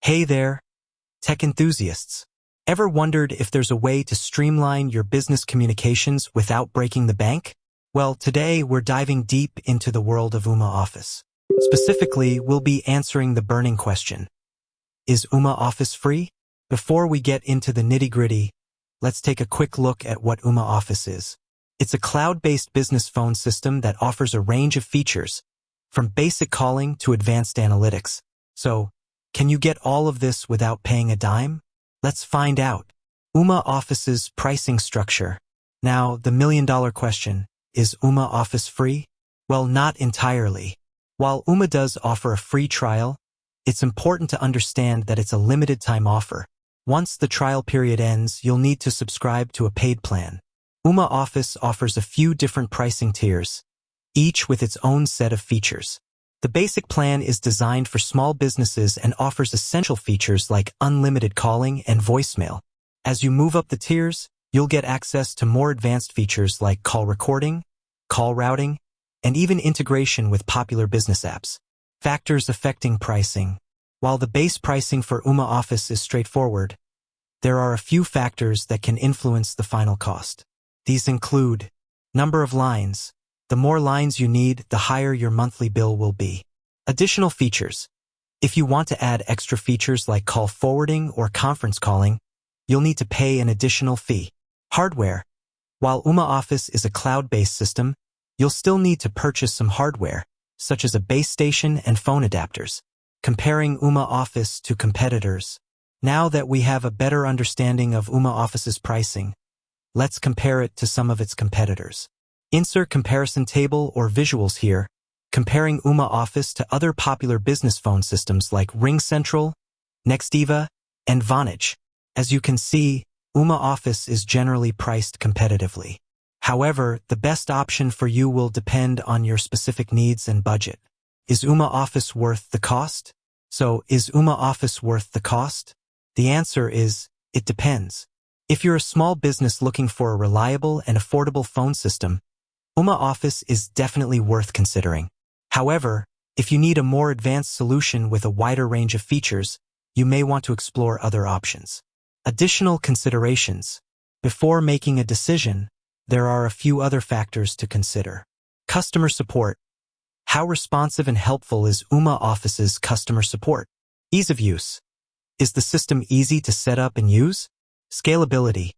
Hey there, tech enthusiasts. Ever wondered if there's a way to streamline your business communications without breaking the bank? Well, today we're diving deep into the world of Ooma Office. Specifically, we'll be answering the burning question: is Ooma Office free? Before we get into the nitty-gritty, let's take a quick look at what Ooma Office is. It's a cloud-based business phone system that offers a range of features, from basic calling to advanced analytics. So, can you get all of this without paying a dime? Let's find out. Ooma Office's pricing structure. Now, the million-dollar question: is Ooma Office free? Well, not entirely. While Ooma does offer a free trial, it's important to understand that it's a limited-time offer. Once the trial period ends, you'll need to subscribe to a paid plan. Ooma Office offers a few different pricing tiers, each with its own set of features. The basic plan is designed for small businesses and offers essential features like unlimited calling and voicemail. As you move up the tiers, you'll get access to more advanced features like call recording, call routing, and even integration with popular business apps. Factors affecting pricing. While the base pricing for Ooma Office is straightforward, there are a few factors that can influence the final cost. These include number of lines. The more lines you need, the higher your monthly bill will be. Additional features. If you want to add extra features like call forwarding or conference calling, you'll need to pay an additional fee. Hardware. While Ooma Office is a cloud-based system, you'll still need to purchase some hardware, such as a base station and phone adapters. Comparing Ooma Office to competitors. Now that we have a better understanding of Ooma Office's pricing, let's compare it to some of its competitors. Insert comparison table or visuals here, comparing Ooma Office to other popular business phone systems like RingCentral, Nextiva, and Vonage. As you can see, Ooma Office is generally priced competitively. However, the best option for you will depend on your specific needs and budget. Is Ooma Office worth the cost? So, is Ooma Office worth the cost? The answer is, it depends. If you're a small business looking for a reliable and affordable phone system, Ooma Office is definitely worth considering. However, if you need a more advanced solution with a wider range of features, you may want to explore other options. Additional considerations. Before making a decision, there are a few other factors to consider. Customer support. How responsive and helpful is Ooma Office's customer support? Ease of use. Is the system easy to set up and use? Scalability.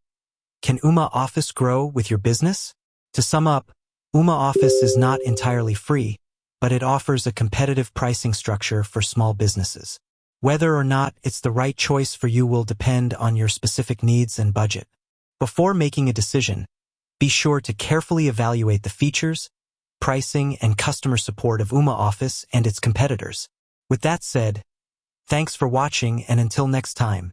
Can Ooma Office grow with your business? To sum up, Ooma Office is not entirely free, but it offers a competitive pricing structure for small businesses. Whether or not it's the right choice for you will depend on your specific needs and budget. Before making a decision, be sure to carefully evaluate the features, pricing, and customer support of Ooma Office and its competitors. With that said, thanks for watching, and until next time.